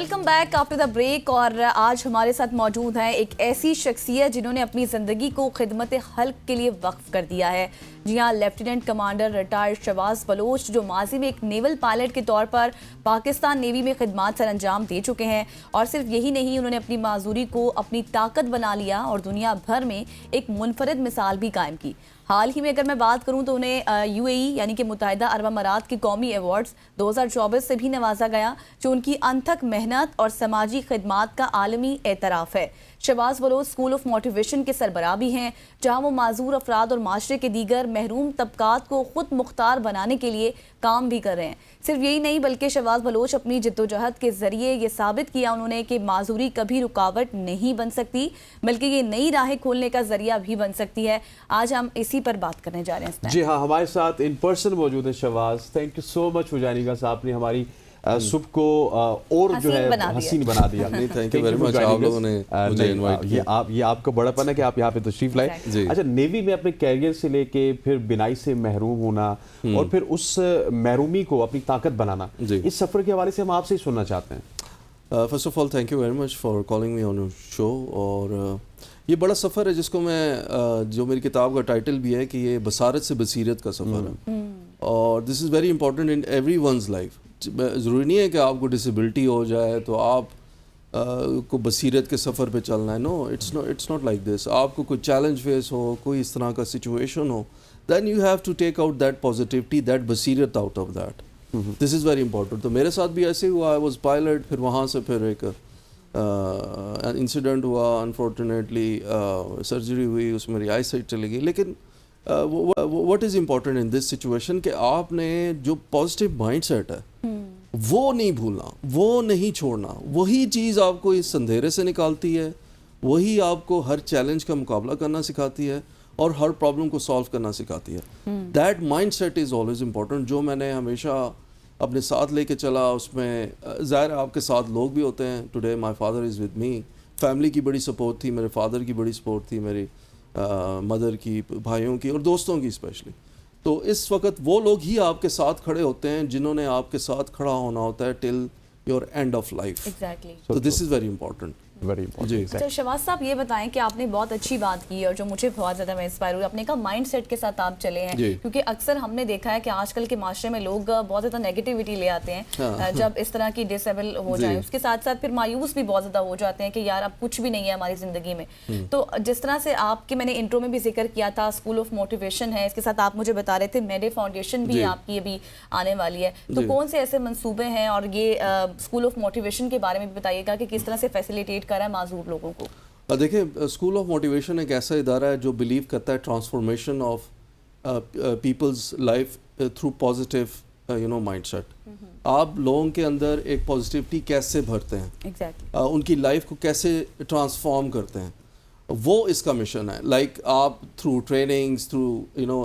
Welcome back after the break. اور آج ہمارے ساتھ موجود ہیں ایک ایسی شخصیت جنہوں نے اپنی زندگی کو خدمت خلق کے لیے وقف کر دیا ہے. جی ہاں, lieutenant commander retired Shahbaz Baloch, جو ماضی میں ایک نیول پائلٹ کے طور پر پاکستان نیوی میں خدمات سر انجام دے چکے ہیں. اور صرف یہی نہیں, انہوں نے اپنی معذوری کو اپنی طاقت بنا لیا اور دنیا بھر میں ایک منفرد مثال بھی قائم کی. حال ہی میں اگر میں بات کروں تو انہیں UAE یعنی کہ متحدہ عرب امارات کے قومی ایوارڈز 2024 سے بھی نوازا گیا, جو ان کی انتھک محنت اور سماجی خدمات کا عالمی اعتراف ہے. Shahbaz Baloch school of motivation کے سربراہ بھی ہیں, جہاں وہ معذور افراد اور معاشرے کے دیگر محروم طبقات کو خود مختار بنانے کے لیے کام بھی کر رہے ہیں. صرف یہی نہیں بلکہ شہباز بلوچ اپنی جدوجہد کے ذریعے یہ ثابت کیا انہوں نے کہ معذوری کبھی رکاوٹ نہیں بن سکتی, بلکہ یہ نئی راہیں کھولنے کا ذریعہ بھی بن سکتی ہے. آج ہم اسی پر بات کرنے جا رہے ہیں. جی ہاں, ہمارے ساتھ ان پرسن موجود ہے Shahbaz. Thank you so much for joining us. آپ نے ہماری صبح کو اور جو ہے حسین بنا دیا. تھینک یو ویری مچ, آپ لوگوں نے مجھے انوائٹ کیا. یہ آپ کا بڑا پن ہے کہ آپ یہاں پہ تشریف لائے. اچھا, نیوی میں اپنے کیریئر سے لے کے پھر بینائی سے محروم ہونا اور پھر اس محرومی کو اپنی طاقت بنانا, اس سفر کے حوالے سے ہم آپ سے سننا چاہتے ہیں. First of all thank you very much for calling me on your show. اور یہ بڑا سفر ہے جس کو میں, جو میری کتاب کا ٹائٹل بھی ہے کہ یہ بصارت سے بصیرت کا سفر ہے. اور this is very important in everyone's life. ضروری نہیں ہے کہ آپ کو ڈسیبلٹی ہو جائے تو آپ کو بصیرت کے سفر پہ چلنا ہے. نو, اٹس ناٹ لائک دس. آپ کو کوئی چیلنج فیس ہو, کوئی اس طرح کا سچویشن ہو, then you have to take out that positivity, that بصیرت out of that. This is very important. تو میرے ساتھ بھی ایسے ہوا. آئی واز پائلٹ, پھر وہاں سے پھر ایک انسیڈنٹ ہوا, انفارچونیٹلی سرجری ہوئی, اس میں میری آئی سائٹ چلی گئی. لیکن what is important in this situation کہ آپ نے جو پازیٹیو مائنڈ سیٹ ہے وہ نہیں بھولنا, وہ نہیں چھوڑنا. وہی چیز آپ کو اس اندھیرے سے نکالتی ہے, وہی آپ کو ہر چیلنج کا مقابلہ کرنا سکھاتی ہے اور ہر پرابلم کو سالو کرنا سکھاتی ہے. That mind set is always important, جو میں نے ہمیشہ اپنے ساتھ لے کے چلا. اس میں ظاہر آپ کے ساتھ لوگ بھی ہوتے ہیں. Today my father is with me. Family کی بڑی سپورٹ تھی, میرے فادر کی بڑی سپورٹ تھی, میری مدر کی, بھائیوں کی اور دوستوں کی اسپیشلی. تو اس وقت وہ لوگ ہی آپ کے ساتھ کھڑے ہوتے ہیں جنہوں نے آپ کے ساتھ کھڑا ہونا ہوتا ہے ٹل یور اینڈ آف لائف. تو دس از ویری امپورٹنٹ. اچھا شہباز صاحب, یہ بتائیں کہ آپ نے بہت اچھی بات کی اور جو مجھے بہت زیادہ میں انسپائر ہوئی, آپ نے کہا مائنڈ سیٹ کے ساتھ آپ چلے ہیں. کیونکہ اکثر ہم نے دیکھا ہے کہ آج کل کے معاشرے میں لوگ بہت زیادہ نیگیٹیوٹی لے آتے ہیں جب اس طرح کی ڈسیبل ہو جائیں. اس کے ساتھ ساتھ پھر مایوس بھی بہت زیادہ ہو جاتے ہیں کہ یار اب کچھ بھی نہیں ہے ہماری زندگی میں. تو جس طرح سے آپ کے, میں نے انٹرو میں بھی ذکر کیا تھا, اسکول آف موٹیویشن ہے, اس کے ساتھ آپ مجھے بتا رہے تھے میڈے فاؤنڈیشن بھی آپ کی ابھی آنے والی ہے. تو کون سے ایسے منصوبے ہیں, اور یہ اسکول آف موٹیویشن کے بارے میں بھی بتائیے گا کہ کس طرح سے فیسیلیٹیٹ کر رہا ہے معذور لوگوں کو. دیکھیں, اسکول آف موٹیویشن ایک ایسا ادارہ ہے جو بلیو کرتا ہے transformation of people's life through positive mind set. آپ لوگوں کے اندر ایک پازیٹیوٹی کیسے بھرتے ہیں, ان کی لائف کو کیسے ٹرانسفارم کرتے ہیں, وہ اس کا مشن ہے. لائک آپ through trainings, through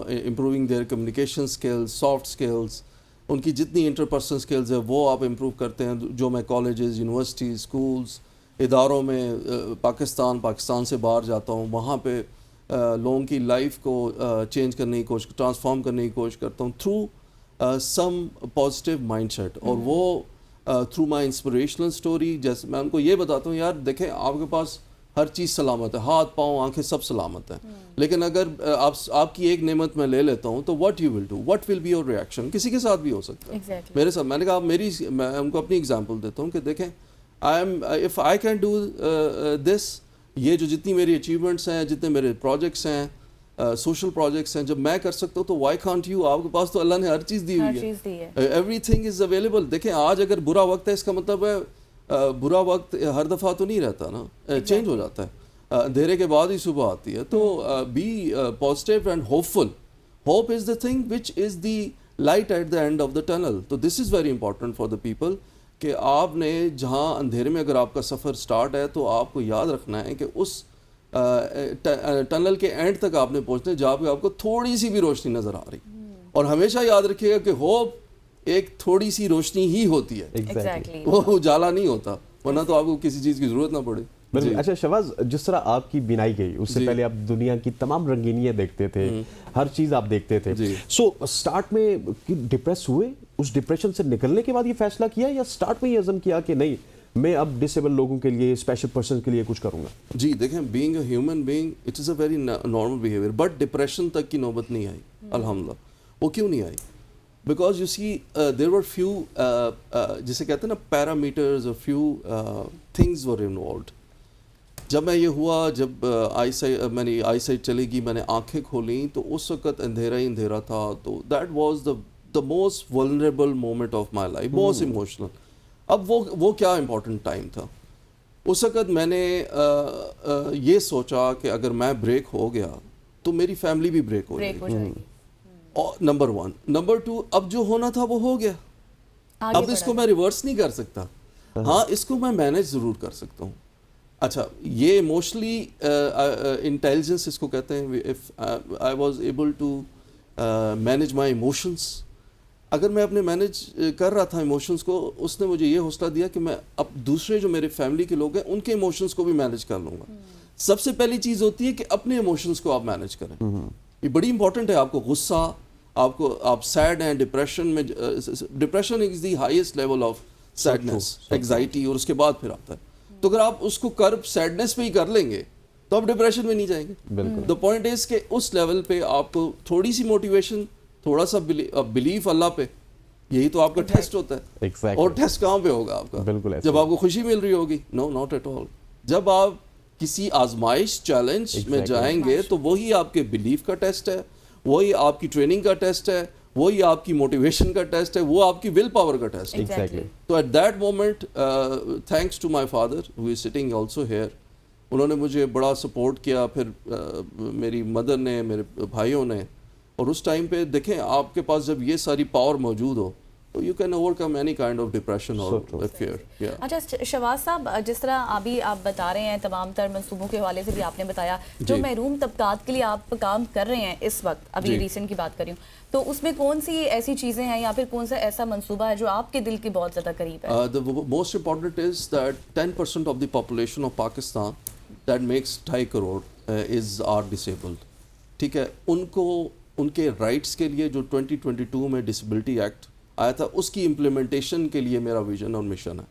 improving their communication skills, soft skills, ان کی جتنی انٹرپرسنل اسکلز ہے وہ آپ امپروو کرتے ہیں. جو میں کالجز, یونیورسٹیز, اسکولز, اداروں میں پاکستان سے باہر جاتا ہوں, وہاں پہ لوگوں کی لائف کو چینج کرنے کی کوشش, ٹرانسفارم کرنے کی کوشش کرتا ہوں through some positive mind set. اور وہ تھرو مائی انسپریشنل اسٹوری, جیسے میں ان کو یہ بتاتا ہوں, یار دیکھیں آپ کے پاس ہر چیز سلامت ہے, ہاتھ پاؤں آنکھیں سب سلامت ہیں, لیکن اگر آپ کی ایک نعمت میں لے لیتا ہوں تو what you will do, what will be your reaction. کسی کے ساتھ بھی ہو سکتا ہے. میرے ساتھ, میں نے کہا میں ان کو اپنی اگزامپل دیتا ہوں کہ دیکھیں, if I can do this, یہ جو جتنی میری اچیومنٹس ہیں, جتنے میرے پروجیکٹس ہیں, سوشل پروجیکٹس ہیں, جب میں کر سکتا ہوں تو why can't you. آپ کے پاس تو اللہ نے ہر چیز دی ہوئی ہے, ایوری تھنگ از اویلیبل. دیکھیں آج اگر برا وقت ہے, اس کا مطلب ہے برا وقت ہر دفعہ تو نہیں رہتا نا, چینج ہو جاتا ہے. اندھیرے کے بعد ہی صبح آتی ہے. تو be positive and hopeful. Hope is the thing which is the light at the end of the tunnel. تو this is very important for the people کہ آپ نے جہاں اندھیرے میں اگر آپ کا سفر سٹارٹ ہے تو آپ کو یاد رکھنا ہے کہ اس ٹنل کے اینڈ تک آپ نے پہنچنا ہے جہاں پہ آپ کو تھوڑی سی بھی روشنی نظر آ رہی. اور ہمیشہ یاد رکھیے گا کہ ہوپ ایک تھوڑی سی روشنی ہی ہوتی ہے, وہ اجالا نہیں ہوتا, ورنہ تو آپ کو کسی چیز کی ضرورت نہ پڑے. اچھا شہباز, جس طرح آپ کی بینائی گئی, اس سے پہلے آپ دنیا کی تمام رنگینیاں دیکھتے تھے, ہر چیز آپ دیکھتے تھے. سو سٹارٹ میں ڈپریس ہوئے, اس ڈپریشن سے نکلنے کے بعد یہ فیصلہ کیا, یا سٹارٹ میں یہ عزم کیا کہ نہیں میں اب ڈسیبل لوگوں کے لیے, اسپیشل پرسن کے لیے کچھ کروں گا. جی دیکھیں, being a human being it is a very normal behaviour, but depression تک کی نوبت نہیں آئی الحمدللہ. وہ کیوں نہیں آئی؟ Because you see there were few جسے کہتے ہیں نا پیرامیٹرز اور فیو تھنگز ور انوالوڈ. جب میں یہ ہوا, جب میں نے آئی سائٹ چلے گی, میں نے آنکھیں کھولیں تو اس وقت اندھیرا ہی اندھیرا تھا. تو that was the most vulnerable moment of my life, most emotional. اب وہ کیا امپورٹنٹ ٹائم تھا اس وقت. میں نے یہ سوچا کہ اگر میں بریک ہو گیا تو میری فیملی بھی بریک ہو جائے گی. نمبر 1. نمبر 2, اب جو ہونا تھا وہ ہو گیا. اب اس کو میں ریورس نہیں کر سکتا. ہاں, اس کو میں مینیج ضرور کر سکتا ہوں. اچھا, یہ ایموشنلی انٹیلیجنس اس کو کہتے ہیں. If I was able to manage my emotions, اگر میں اپنے مینیج کر رہا تھا ایموشنس کو, اس نے مجھے یہ حوصلہ دیا کہ میں اب دوسرے جو میرے فیملی کے لوگ ہیں ان کے ایموشنس کو بھی مینیج کر لوں گا. سب سے پہلی چیز ہوتی ہے کہ اپنے ایموشنس کو آپ مینیج کریں. یہ بڑی امپورٹنٹ ہے. آپ کو غصہ, آپ سیڈ ہیں, ڈپریشن میں, depression is the highest level of sadness, anxiety, اور اس کے بعد پھر آتا ہے. تو اگر آپ اس کو کرب سیڈنس پہ ہی کر لیں گے تو آپ ڈپریشن میں نہیں جائیں گے. دا پوائنٹ از کہ اس لیول پہ آپ کو تھوڑی سی موٹیویشن, تھوڑا سا بلیف اللہ پہ, یہی تو آپ کا ٹیسٹ ہوتا ہے. اور ٹیسٹ کہاں پہ ہوگا آپ کا؟ جب آپ کو خوشی مل رہی ہوگی. نو, ناٹ ایٹ آل. جب آپ کسی آزمائش, چیلنج میں جائیں گے تو وہی آپ کے بلیف کا ٹیسٹ ہے, وہی آپ کی ٹریننگ کا ٹیسٹ ہے, وہی آپ کی موٹیویشن کا ٹیسٹ ہے, وہ آپ کی ول پاور کا ٹیسٹ ہے. تو at that moment, thanks to my father who is sitting also here, انہوں نے مجھے بڑا سپورٹ کیا. پھر میری مدر نے, میرے بھائیوں نے. اور اس ٹائم پہ دیکھیں, آپ کے پاس جب یہ ساری پاور موجود ہو تو you can over come any kind of depression اور فیئر. اچھا شہباز صاحب, جس طرح ابھی آپ بتا رہے ہیں, تمام تر منصوبوں کے حوالے سے بھی آپ نے بتایا, جو محروم طبقات کے لیے آپ کام کر رہے ہیں اس وقت, ابھی ریسنٹ کی بات کر رہی ہوں, تو اس میں کون سی ایسی چیزیں ہیں یا پھر کون سا ایسا منصوبہ ہے جو آپ کے دل کے بہت زیادہ قریب ہے؟ The most important is that 10% of the population of Pakistan that makes 2.5 crore are disabled. ٹھیک ہے, ان کو ان کے رائٹس کے لیے جو 2022 میں ڈسیبلٹی ایکٹ آیا تھا, اس کی امپلیمنٹیشن کے لیے میرا ویژن اور مشن ہے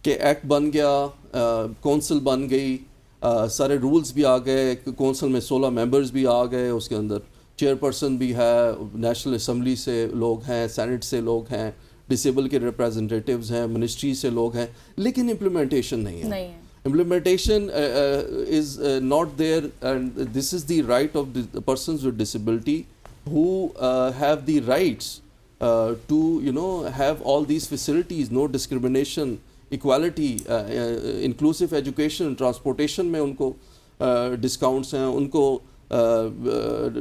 کہ ایکٹ بن گیا, کونسل بن گئی, سارے رولز بھی آ گئے, کونسل میں 16 ممبرز بھی آ گئے, اس کے اندر چیئر پرسن بھی ہے, نیشنل اسمبلی سے لوگ ہیں, سینٹ سے لوگ ہیں, ڈسیبل کے ریپریزنٹیٹیوز ہیں, منسٹری سے لوگ ہیں, لیکن امپلیمنٹیشن نہیں ہے. Implementation is not there, and this is the right of the persons with disability who have the rights to have all these facilities, no discrimination, equality, inclusive education, transportation میں ان کو discounts ہیں, ان کو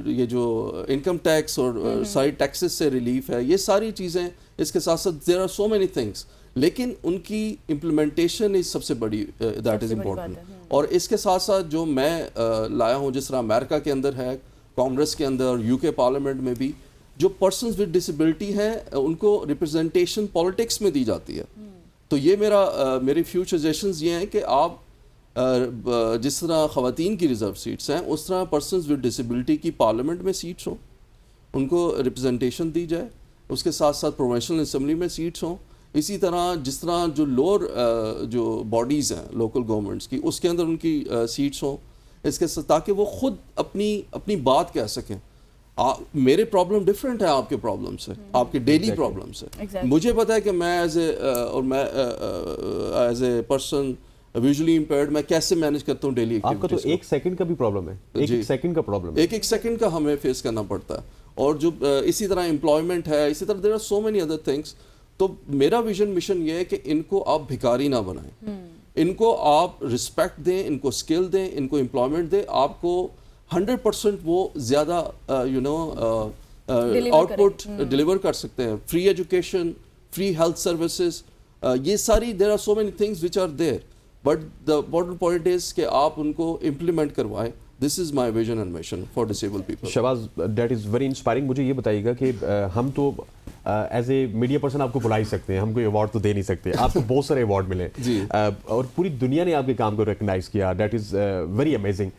یہ جو income tax اور ساری taxes سے relief ہے, یہ ساری چیزیں. اس کے ساتھ ساتھ there are so many things, لیکن ان کی امپلیمنٹیشن اس سب سے بڑی, دیٹ از امپورٹنٹ. اور اس کے ساتھ ساتھ جو میں لایا ہوں, جس طرح امریکہ کے اندر ہے, کانگریس کے اندر, اور UK پارلیمنٹ میں بھی, جو پرسنز ود ڈسیبلٹی ہیں ان کو ریپرزنٹیشن پالیٹکس میں دی جاتی ہے. تو یہ میری فیو سجیشنز یہ ہیں کہ آپ جس طرح خواتین کی ریزرو سیٹس ہیں, اس طرح پرسنز ود ڈسیبلٹی کی پارلیمنٹ میں سیٹس ہوں, ان کو ریپرزنٹیشن دی جائے. اس کے ساتھ ساتھ پروونشنل اسمبلی میں سیٹس ہوں. اسی طرح جس طرح جو لوور جو باڈیز ہیں لوکل گورنمنٹس کی, اس کے اندر ان کی سیٹس ہوں, اس کے ساتھ تاکہ وہ خود اپنی بات کہہ سکیں. میرے پرابلم ڈفرینٹ ہے آپ کے پرابلم سے, آپ کے ڈیلی پرابلم سے. مجھے پتا ہے کہ میں as a person visually impaired میں کیسے مینیج کرتا ہوں ڈیلی ایکٹیویٹیز. آپ کا تو 1 سیکنڈ کا بھی پرابلم ہے, 1 سیکنڈ کا پرابلم ہے, 1 سیکنڈ کا ہمیں فیس کرنا پڑتا ہے. اور جو اسی طرح امپلائمنٹ ہے, اسی طرح there are so many other things. تو میرا ویژن مشن یہ ہے کہ ان کو آپ بھکاری نہ بنائیں, ان کو آپ رسپیکٹ دیں, ان کو اسکل دیں, ان کو امپلائمنٹ دیں. آپ کو 100% وہ زیادہ آؤٹ پٹ ڈلیور کر سکتے ہیں. Free education, free health services, یہ ساری there are so many things which are there, but the important point is کہ آپ ان کو امپلیمنٹ کروائیں. This is my vision and mission for disable people. Shahbaz, that is very inspiring. مجھے یہ بتائیے گا کہ ہم تو ایز اے میڈیا پرسن آپ کو بلا ہی سکتے ہیں, ہم کوئی ایوارڈ تو دے نہیں سکتے. آپ کو بہت سارے ایوارڈ ملے اور پوری دنیا نے آپ کے کام کو ریکگنائز کیا, that is very amazing.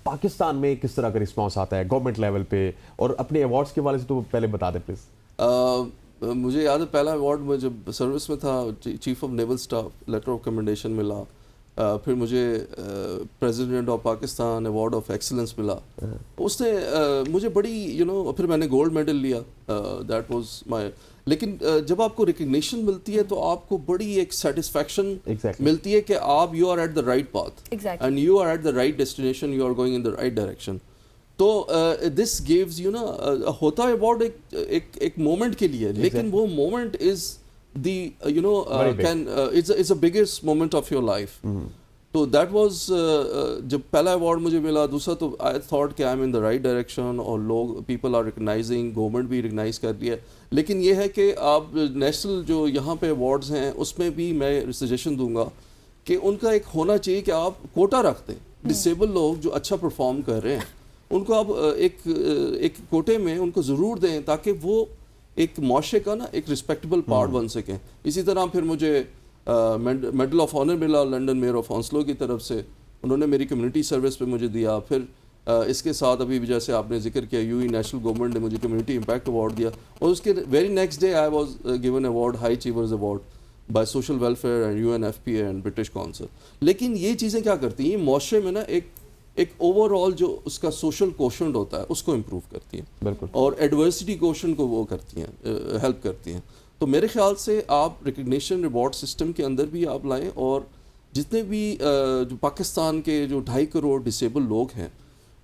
Pakistan میں کس طرح کا رسپانس آتا ہے گورنمنٹ لیول پہ, اور اپنے ایوارڈس کے حوالے سے تو پہلے بتا دیں پلیز. مجھے یاد ہے پہلا ایوارڈ میں جب سروس میں تھا chief of naval staff letter of commendation ملا, پھر مجھے president of Pakistan award of excellence ملا. اس نے مجھے بڑی پھر میں نے گولڈ میڈل لیا, دیٹ واز مائی. لیکن جب آپ کو ریکگنیشن ملتی ہے تو آپ کو بڑی ایک سیٹسفیکشن ملتی ہے کہ آپ you are at the right path and you are at the right destination, you are going in the right direction. تو دس گیوز ہوتا ہے ایوارڈ ایک مومنٹ کے لیے, لیکن وہ moment is the it's a biggest moment of your life. تو that was جب پہلا ایوارڈ مجھے ملا, دوسرا تو I thought کہ I'm in the right direction اور لوگ people are recognizing, گورنمنٹ بھی ریکگنائز کر رہی ہے. لیکن یہ ہے کہ آپ نیشنل جو یہاں پہ ایوارڈز ہیں اس میں بھی میں سجیشن دوں گا کہ ان کا ایک ہونا چاہیے کہ آپ کوٹا رکھ دیں. ڈسیبل لوگ جو اچھا پرفارم کر رہے ہیں ان کو آپ ایک کوٹے میں ان کو ضرور دیں تاکہ وہ ایک معاشرے کا نا ایک رسپیکٹیبل پارٹ بن سکیں. اسی طرح پھر مجھے میڈل آف آنر ملا لنڈن میئر آف ہانسلو کی طرف سے, انہوں نے میری کمیونٹی سروس پہ مجھے دیا. پھر اس کے ساتھ ابھی جیسے آپ نے ذکر کیا یو نیشنل گورنمنٹ نے مجھے کمیونٹی امپیکٹ ایوارڈ دیا, اور اس کے very next day I was given award high achievers award by social welfare and UNFPA and British council. لیکن یہ چیزیں کیا کرتی ہیں معاشرے میں نا ایک اوور آل جو اس کا سوشل کوشنٹ ہوتا ہے اس کو امپروو کرتی ہیں, بالکل, اور ایڈورسٹی کوشنٹ کو وہ کرتی ہیں, ہیلپ کرتی ہیں. تو میرے خیال سے آپ ریکگنیشن ریوارڈ سسٹم کے اندر بھی آپ لائیں, اور جتنے بھی جو پاکستان کے جو 2.5 کروڑ ڈسیبل لوگ ہیں,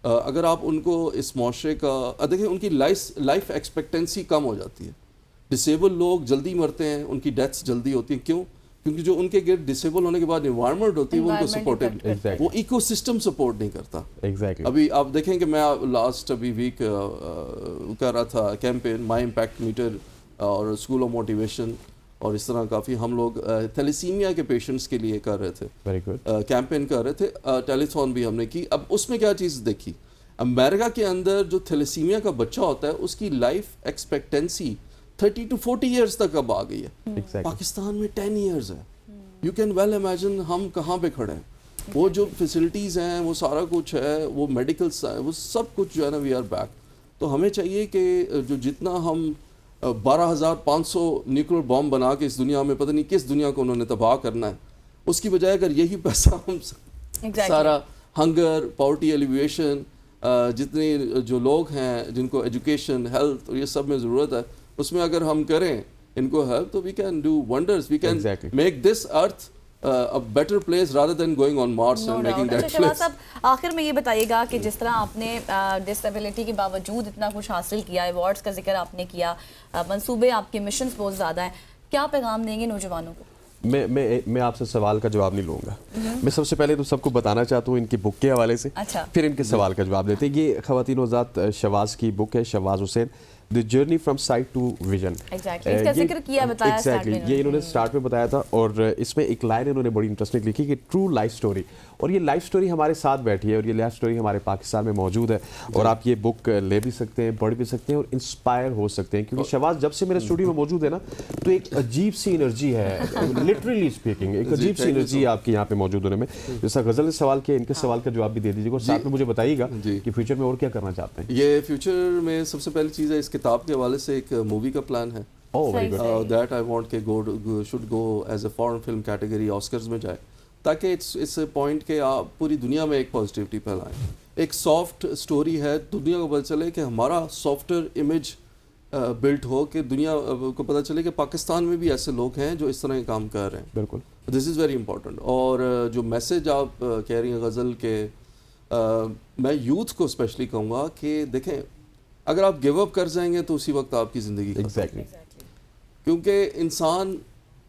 اگر آپ ان کو اس معاشرے کا دیکھیں, ان کی لائف ایکسپیکٹنسی کم ہو جاتی ہے. ڈسیبل لوگ جلدی مرتے ہیں, ان کی ڈیتھس جلدی ہوتی ہیں. کیوں؟ کیونکہ جو ان کے گرد ڈسیبل ہونے کے بعد انوائرمنٹ ہوتی ہے وہ ان کو سپورٹ, وہ ایکو سسٹم سپورٹ نہیں کرتا. ابھی آپ دیکھیں کہ میں لاسٹ ابھی ویک کر رہا تھا کیمپین مائی امپیکٹ میٹر اور اسکول آف موٹیویشن, اور اس طرح کافی ہم لوگ تھیلیسیمیا کے پیشنٹس کے لیے کر رہے تھے, کیمپین کر رہے تھے, ٹیلیتھون بھی ہم نے کی. اب اس میں کیا چیز دیکھی, امریکہ کے اندر جو تھیلیسیمیا کا بچہ ہوتا ہے اس کی لائف ایکسپیکٹنسی 30 to 40 ایئرس تک اب آ گئی ہے. پاکستان میں 10 ایئرز ہے. یو کین ویل امیجن ہم کہاں پہ کھڑے ہیں. وہ جو فیسلٹیز ہیں وہ سارا کچھ ہے, وہ میڈیکلس ہیں, وہ سب کچھ جو ہے نا وی آر بیک. تو ہمیں چاہیے کہ جو جتنا ہم 12,500 نیوکلیر بام بنا کے اس دنیا میں پتہ نہیں کس دنیا کو انہوں نے تباہ کرنا ہے, اس کی بجائے اگر یہی پیسہ ہم سارا ہنگر, پاورٹی ایلیویشن, جتنے جو لوگ ہیں جن کو ایجوکیشن, ہیلتھ اور یہ سب میں ضرورت ہے, اس میں اگر ہم کریں ان کو ہیلپ, تو we can do wonders. We can make this earth a better place rather than going on Mars and making that place. Shahbaz sahab, آخر میں یہ بتائیے گا کہ جس طرح آپ نے ڈسیبلٹی کے باوجود اتنا کچھ حاصل کیا, ایوارڈز کا ذکر آپ نے کیا, منصوبے آپ کے مشنز بہت زیادہ ہیں, کیا پیغام دیں گے نوجوانوں کو؟ میں آپ سے سوال کا جواب نہیں لوں گا. میں سب سے پہلے تو سب کو بتانا چاہتا ہوں ان کی بک کے حوالے سے, پھر ان کے سوال کا جواب دیتے ہیں. یہ خواتین و ذات شہباز کی بک ہے, Shahbaz Hussain, the journey from sight to vision. یہ انہوں نے اسٹارٹ میں بتایا تھا, اور اس میں ایک لائن انہوں نے بڑی انٹرسٹنگ لکھی کہ ٹرو لائف اسٹوری, اور یہ لائف اسٹوری ہمارے ساتھ بیٹھی ہے, اور یہ لائف اسٹوری ہمارے پاکستان میں موجود ہے, اور آپ یہ بک لے بھی سکتے ہیں, پڑھ بھی سکتے ہیں, اور انسپائر ہو سکتے ہیں. کیونکہ شہباز جب سے میرے اسٹوڈیو میں موجود ہے نا, تو ایک عجیب سی انرجی ہے, لٹرلی اسپیکنگ ایک عجیب سی انرجی آپ کے یہاں پہ موجود ہونے میں. جیسا غزل نے سوال کیا, ان کے سوال کا جواب بھی دے دیجیے گا, اور ساتھ میں مجھے بتائیے گا کہ فیوچر میں اور کیا کرنا چاہتے ہیں. یہ فیوچر میں سب سے پہلی چیز ہے, اس کتاب کے حوالے سے ایک مووی کا پلان ہے. دیٹ آئی وانٹ کہ should go as a foreign film category Oscars میں جائے, تاکہ اٹس اے پوائنٹ کہ آپ پوری دنیا میں ایک پازیٹیوٹی پھیلائیں. ایک سافٹ اسٹوری ہے, دنیا کو پتہ چلے کہ ہمارا سافٹ ویئر امیج بلٹ ہو, کہ دنیا کو پتہ چلے کہ پاکستان میں بھی ایسے لوگ ہیں جو اس طرح کے کام کر رہے ہیں. بالکل, دس از ویری امپورٹنٹ. اور جو میسیج آپ کہہ رہی ہیں غزل کے, میں یوتھ کو اسپیشلی کہوں گا کہ دیکھیں, اگر آپ گیو اپ کر جائیں گے تو اسی وقت آپ کی زندگی ختم. کیونکہ انسان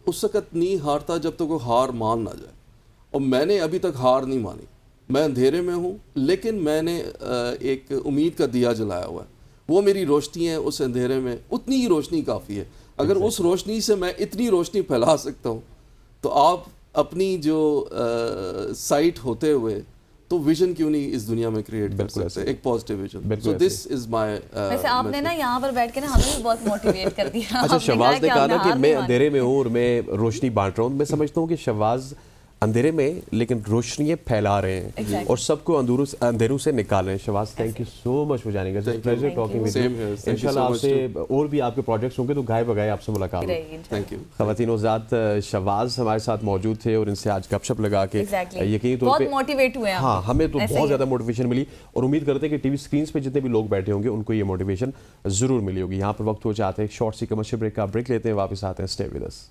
اس وقت نہیں ہارتا جب تک وہ ہار مان نہ جائے, اور میں نے ابھی تک ہار نہیں مانی. میں اندھیرے میں ہوں, لیکن میں نے ایک امید کا دیا جلایا ہوا ہے, وہ میری روشنی ہے. اس اندھیرے میں اتنی ہی روشنی کافی ہے. اگر اس روشنی سے میں اتنی روشنی پھیلا سکتا ہوں, تو آپ اپنی جو سائٹ ہوتے ہوئے تو ویژن کیوں نہیں اس دنیا میں کریٹ کر سکتے, ایک positive vision. So this is مائی. ویسے آپ نے نا یہاں پر بیٹھ کے نا ہمیں بھی بہت موٹیویٹ کر دیا. اچھا, شہباز نے کہا نا کہ میں اندھیرے میں ہوں اور میں روشنی بانٹ رہا ہوں. میں سمجھتا ہوں کہ شہباز اندھیرے میں لیکن روشنیاں پھیلا رہے ہیں اور سب کو اندھیروں سے نکال رہے ہیں. Shahbaz thank you so much for joining us. Pleasure talking with you. انشاءاللہ آپ سے اور بھی آپ کے پروجیکٹس ہوں گے تو گائے بگائے آپ سے ملاقات ہوگی. Thank you. خواتین و حضرات, شہباز ہمارے ساتھ موجود تھے اور ان سے آج گپ شپ لگا کے یقینی طور پہ بہت موٹیویٹ ہوئے ہیں. ہاں, ہمیں تو بہت زیادہ موٹیویشن ملی اور امید کرتے ہیں کہ ٹی وی اسکرینس پہ جتنے بھی لوگ بیٹھے ہوں گے ان کو یہ موٹیویشن ضرور ملی ہوگی. یہاں پر وقت ہو جاتے ہیں ایک شارٹ سی کمرشل بریک کا. بریک لیتے ہیں, واپس آتے ہیں. Stay with us.